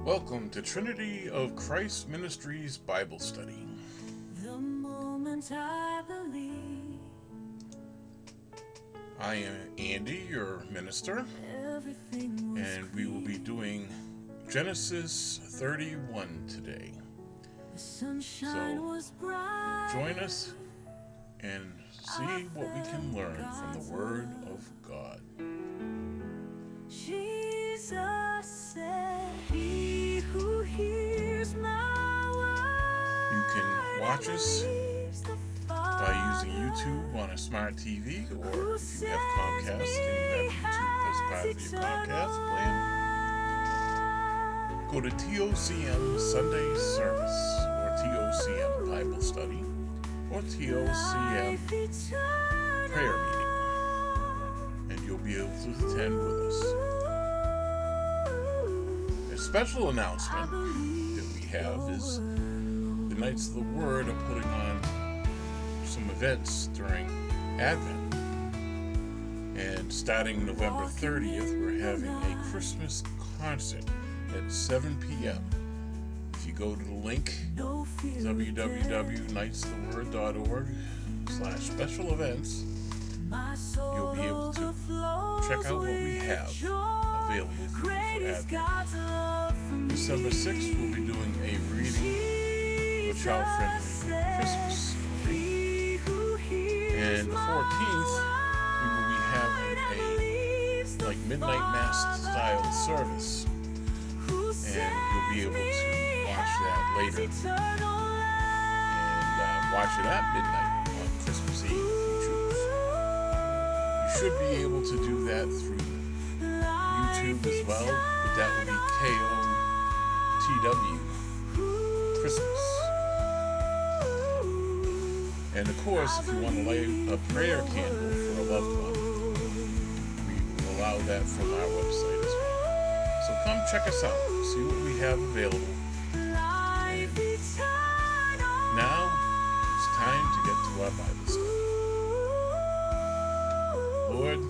Welcome to Trinity of Christ Ministries Bible Study. The moment I believe, I am Andy, your minister, and we will be doing Genesis 31 today. So join us and see what we can learn from the Word of God. Jesus said, "He who hears my word." You can watch us by using YouTube on a smart TV, or if you have Comcast and you have YouTube as part of your Comcast plan, go to TOCM Sunday Service, or TOCM Bible Study, or TOCM Prayer Meeting, and you'll be able to attend with us. A special announcement that we have is the Knights of the Word are putting on some events during Advent. And starting November 30th, we're having a Christmas concert at 7 p.m. If you go to the link, www.knightsoftheword.org/special events, you'll be able to check out what we have available for Advent. December 6th, we'll be doing a reading of a child-friendly Christmas story. And the 14th, we will be having a midnight mass style service. And you'll be able to watch that later. And watch it at midnight on Christmas Eve if you choose. You should be able to do that through YouTube as well, but that will be KOTW Christmas. And of course, if you want to light a prayer candle for a loved one, we will allow that from our website as well. So come check us out, see what we have available. And now it's time to get to our Bible study. Lord,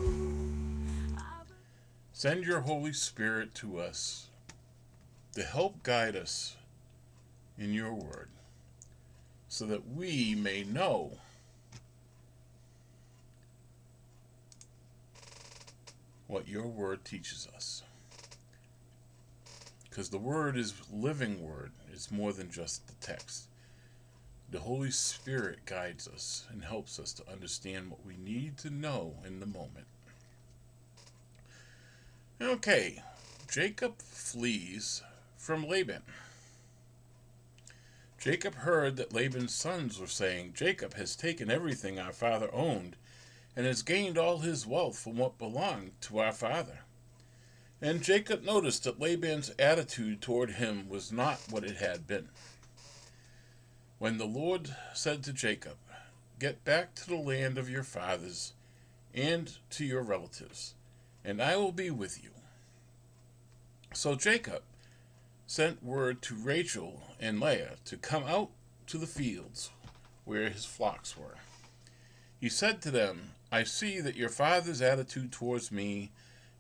send your Holy Spirit to us to help guide us in your word, so that we may know what your word teaches us. Because the word is living word. It's more than just the text. The Holy Spirit guides us and helps us to understand what we need to know in the moment. Okay, Jacob flees from Laban. Jacob heard that Laban's sons were saying, "Jacob has taken everything our father owned and has gained all his wealth from what belonged to our father." And Jacob noticed that Laban's attitude toward him was not what it had been. When the Lord said to Jacob, "Get back to the land of your fathers and to your relatives, and I will be with you." So Jacob sent word to Rachel and Leah to come out to the fields where his flocks were. He said to them, "I see that your father's attitude towards me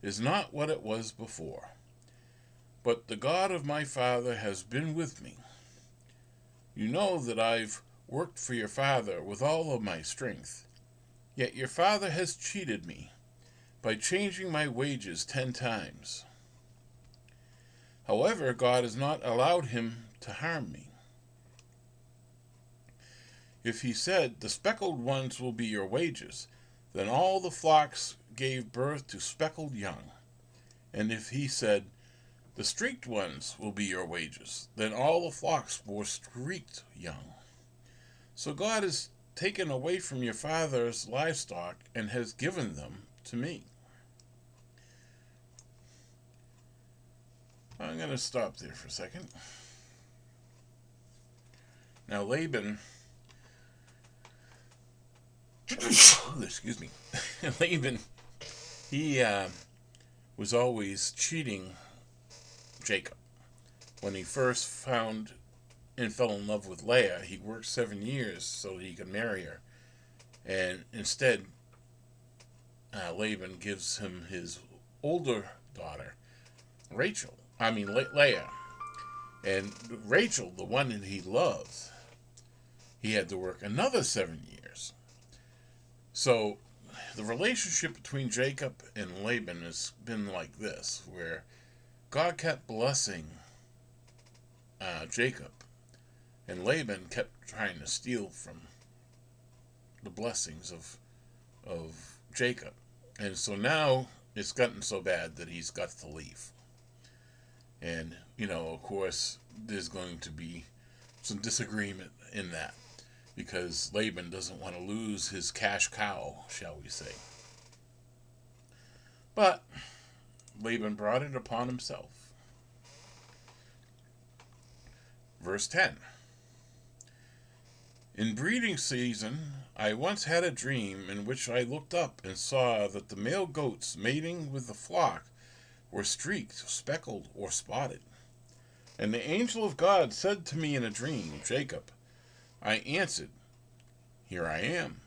is not what it was before. But the God of my father has been with me. You know that I've worked for your father with all of my strength. Yet your father has cheated me by changing my wages 10 times. However, God has not allowed him to harm me. If he said, 'The speckled ones will be your wages,' then all the flocks gave birth to speckled young. And if he said, 'The streaked ones will be your wages,' then all the flocks bore streaked young. So God has taken away from your father's livestock and has given them to me." I'm going to stop there for a second. Now Laban, excuse me, Laban, he was always cheating Jacob. When he first found and fell in love with Leah, he worked 7 years so he could marry her. And instead, Laban gives him his older daughter, Leah. And Rachel, the one that he loves, he had to work another 7 years. So the relationship between Jacob and Laban has been like this, where God kept blessing Jacob, and Laban kept trying to steal from the blessings of Jacob. And so now it's gotten so bad that he's got to leave. And, of course, there's going to be some disagreement in that, because Laban doesn't want to lose his cash cow, shall we say. But Laban brought it upon himself. Verse 10. In breeding season, I once had a dream in which I looked up and saw that the male goats mating with the flock were streaked, speckled, or spotted. And the angel of God said to me in a dream, Jacob. I answered, Here I am.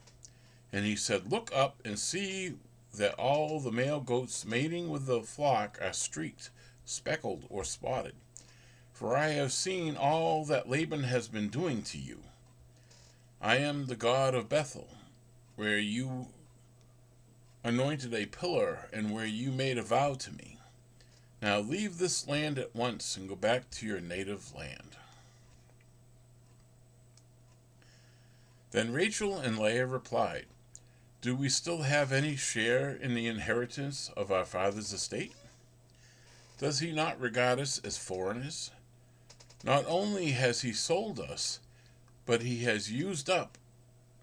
And he said, Look up and see that all the male goats mating with the flock are streaked, speckled, or spotted. For I have seen all that Laban has been doing to you. I am the God of Bethel, where you anointed a pillar and where you made a vow to me. Now leave this land at once and go back to your native land. Then Rachel and Leah replied, Do we still have any share in the inheritance of our father's estate? Does he not regard us as foreigners? Not only has he sold us, but he has used up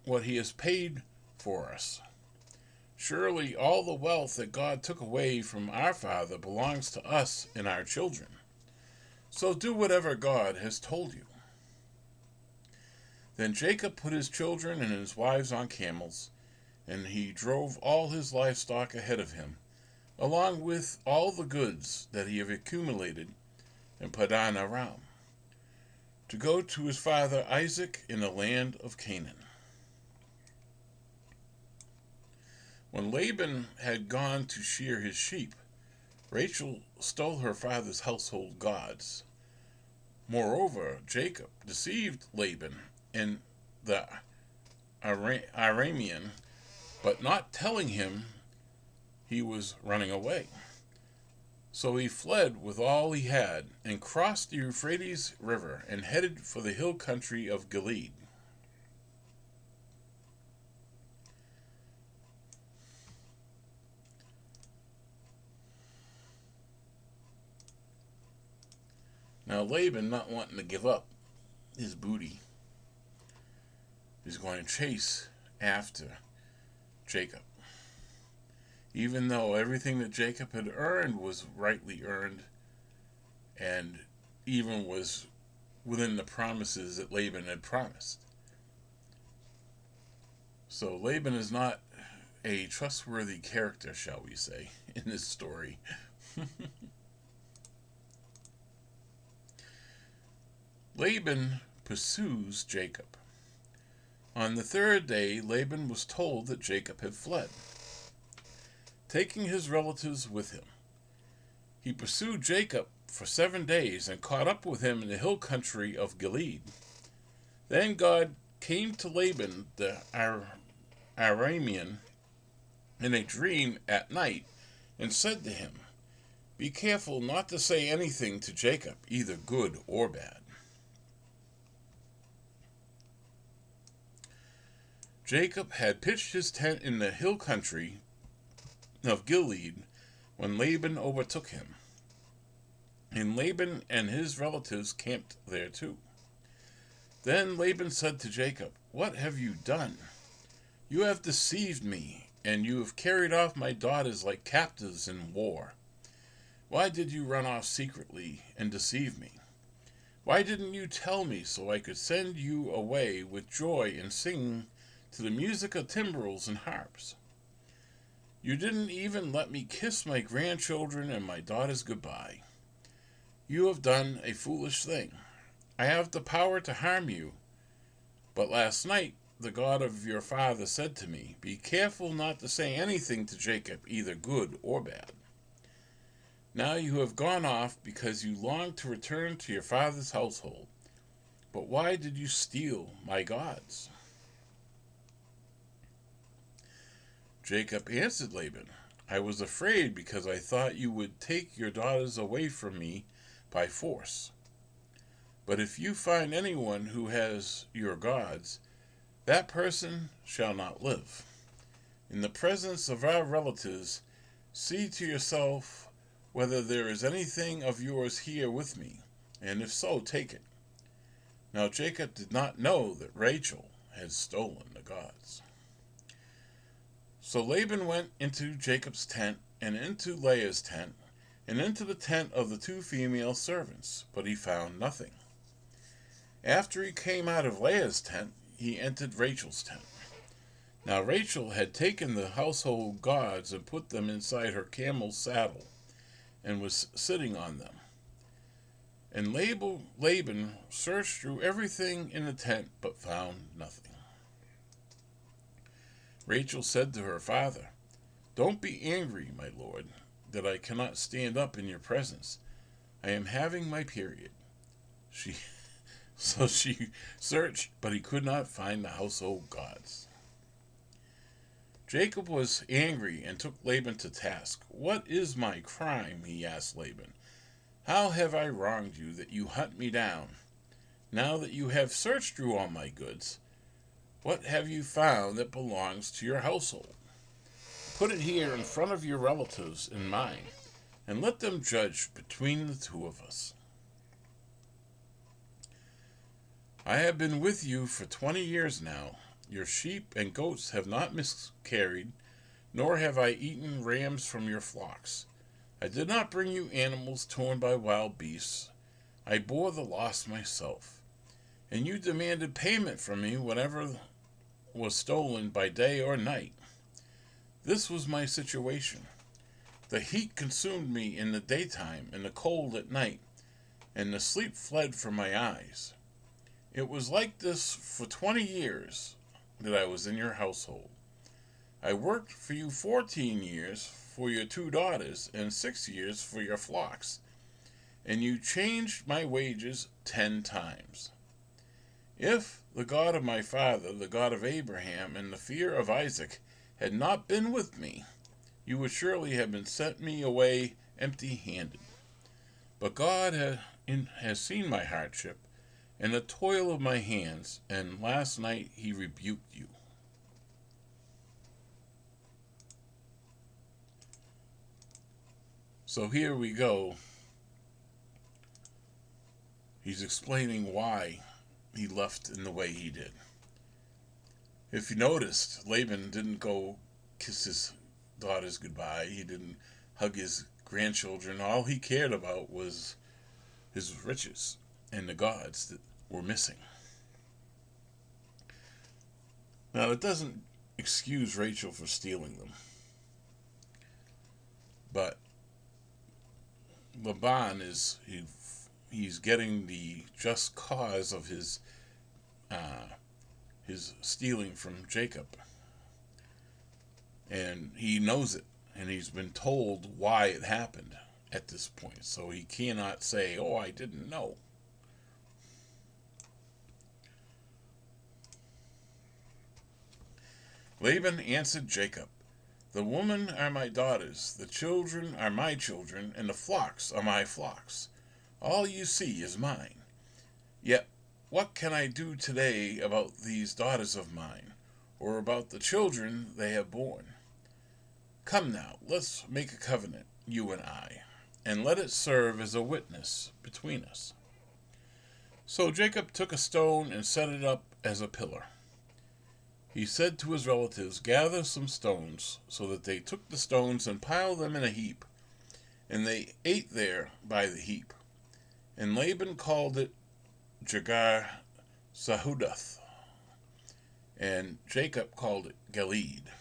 what he has paid for us. Surely all the wealth that God took away from our father belongs to us and our children. So do whatever God has told you. Then Jacob put his children and his wives on camels, and he drove all his livestock ahead of him, along with all the goods that he had accumulated in Padan Aram, to go to his father Isaac in the land of Canaan. When Laban had gone to shear his sheep, Rachel stole her father's household gods. Moreover, Jacob deceived Laban and the Aramean, but not telling him he was running away. So he fled with all he had and crossed the Euphrates River and headed for the hill country of Gilead. Now Laban, not wanting to give up his booty, is going to chase after Jacob. Even though everything that Jacob had earned was rightly earned and even was within the promises that Laban had promised. So Laban is not a trustworthy character, shall we say, in this story. Laban pursues Jacob. On the third day, Laban was told that Jacob had fled. Taking his relatives with him, he pursued Jacob for 7 days and caught up with him in the hill country of Gilead. Then God came to Laban the Aramean in a dream at night and said to him, Be careful not to say anything to Jacob, either good or bad. Jacob had pitched his tent in the hill country of Gilead when Laban overtook him. And Laban and his relatives camped there too. Then Laban said to Jacob, What have you done? You have deceived me, and you have carried off my daughters like captives in war. Why did you run off secretly and deceive me? Why didn't you tell me so I could send you away with joy and sing to the music of timbrels and harps? You didn't even let me kiss my grandchildren and my daughters goodbye. You have done a foolish thing. I have the power to harm you. But last night the God of your father said to me, Be careful not to say anything to Jacob, either good or bad. Now you have gone off because you long to return to your father's household. But why did you steal my gods?" Jacob answered Laban, "I was afraid because I thought you would take your daughters away from me by force. But if you find anyone who has your gods, that person shall not live. In the presence of our relatives, see to yourself whether there is anything of yours here with me, and if so, take it." Now Jacob did not know that Rachel had stolen the gods. So Laban went into Jacob's tent, and into Leah's tent, and into the tent of the two female servants, but he found nothing. After he came out of Leah's tent, he entered Rachel's tent. Now Rachel had taken the household gods and put them inside her camel's saddle, and was sitting on them. And Laban searched through everything in the tent, but found nothing. Rachel said to her father, "Don't be angry, my lord, that I cannot stand up in your presence. I am having my period." So she searched, but he could not find the household gods. Jacob was angry and took Laban to task. "What is my crime?" he asked Laban. "How have I wronged you that you hunt me down? Now that you have searched through all my goods, what have you found that belongs to your household? Put it here in front of your relatives and mine, and let them judge between the two of us. I have been with you for 20 years now. Your sheep and goats have not miscarried, nor have I eaten rams from your flocks. I did not bring you animals torn by wild beasts. I bore the loss myself. And you demanded payment from me whenever was stolen by day or night. This was my situation. The heat consumed me in the daytime, and the cold at night, and the sleep fled from my eyes. It was like this for 20 years that I was in your household. I worked for you 14 years for your 2 daughters, and 6 years for your flocks, and you changed my wages 10 times. If the God of my father, the God of Abraham, and the fear of Isaac had not been with me, you would surely have been sent me away empty-handed. But God has seen my hardship and the toil of my hands, and last night he rebuked you." So here we go. He's explaining why he left in the way he did. If you noticed, Laban didn't go kiss his daughters goodbye. He didn't hug his grandchildren. All he cared about was his riches and the gods that were missing. Now, it doesn't excuse Rachel for stealing them, but Laban he's getting the just cause of his stealing from Jacob, and he knows it, and he's been told why it happened at this point, so he cannot say, "Oh, I didn't know." Laban answered Jacob, "The women are my daughters, the children are my children, and the flocks are my flocks. All you see is mine. Yet what can I do today about these daughters of mine, or about the children they have borne? Come now, let's make a covenant, you and I, and let it serve as a witness between us." So Jacob took a stone and set it up as a pillar. He said to his relatives, "Gather some stones," so that they took the stones and piled them in a heap, and they ate there by the heap. And Laban called it Jagar Sahudath, and Jacob called it Gilead.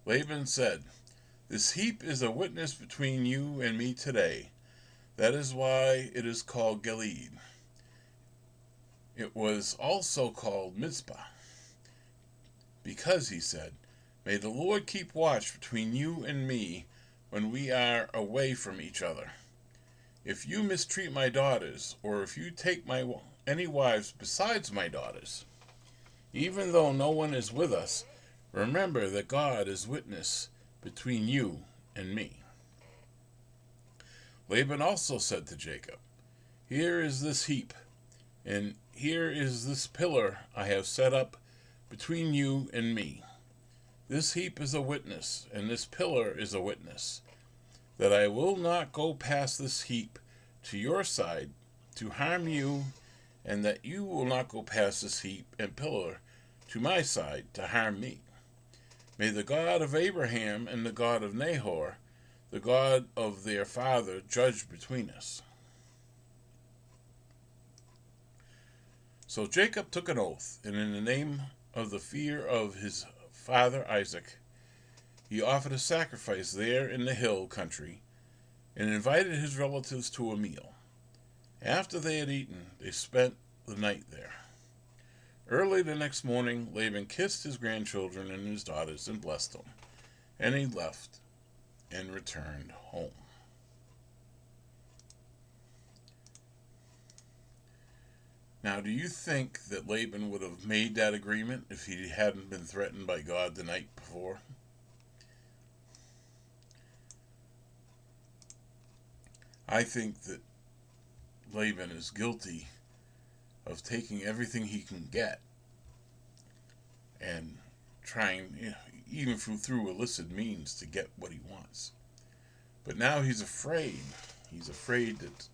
Laban said, "This heap is a witness between you and me today. That is why it is called Gilead. It was also called Mizpah, because, he said, May the Lord keep watch between you and me when we are away from each other. If you mistreat my daughters, or if you take any wives besides my daughters, even though no one is with us, remember that God is witness between you and me." Laban also said to Jacob, "Here is this heap, and here is this pillar I have set up between you and me. This heap is a witness, and this pillar is a witness, that I will not go past this heap to your side to harm you, and that you will not go past this heap and pillar to my side to harm me. May the God of Abraham and the God of Nahor, the God of their father, judge between us." So Jacob took an oath, and in the name of the fear of his father Isaac, he offered a sacrifice there in the hill country and invited his relatives to a meal. After they had eaten, they spent the night there. Early the next morning, Laban kissed his grandchildren and his daughters and blessed them, and he left and returned home. Now, do you think that Laban would have made that agreement if he hadn't been threatened by God the night before? I think that Laban is guilty of taking everything he can get and trying, even through illicit means, to get what he wants. But now he's afraid. He's afraid that,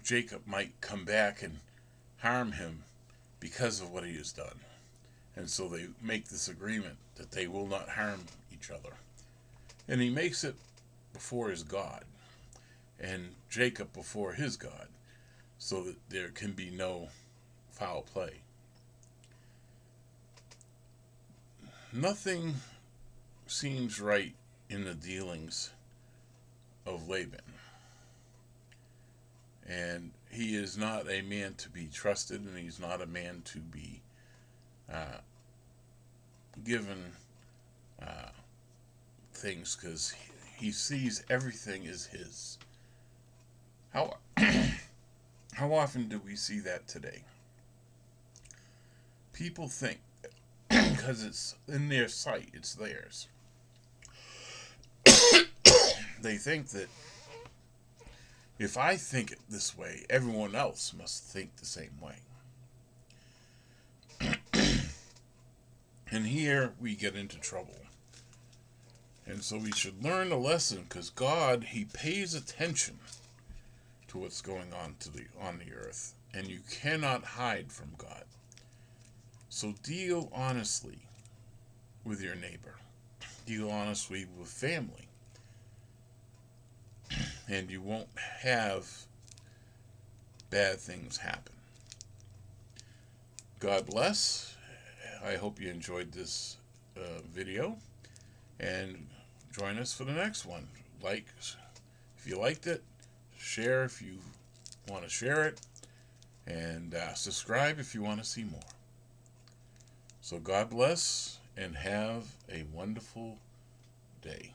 Jacob might come back and harm him because of what he has done. And so they make this agreement that they will not harm each other. And he makes it before his God, and Jacob before his God, so that there can be no foul play. Nothing seems right in the dealings of Laban. And he is not a man to be trusted, and he's not a man to be given things, because he sees everything as his. How often do we see that today? People think because it's in their sight, it's theirs. They think that if I think it this way, everyone else must think the same way. And here we get into trouble. And so we should learn a lesson, because God, he pays attention to what's going on on the earth, and you cannot hide from God. So deal honestly with your neighbor. Deal honestly with family. And you won't have bad things happen. God bless. I hope you enjoyed this video, and join us for the next one. Like if you liked it, share if you want to share it, and subscribe if you want to see more. So God bless, and have a wonderful day.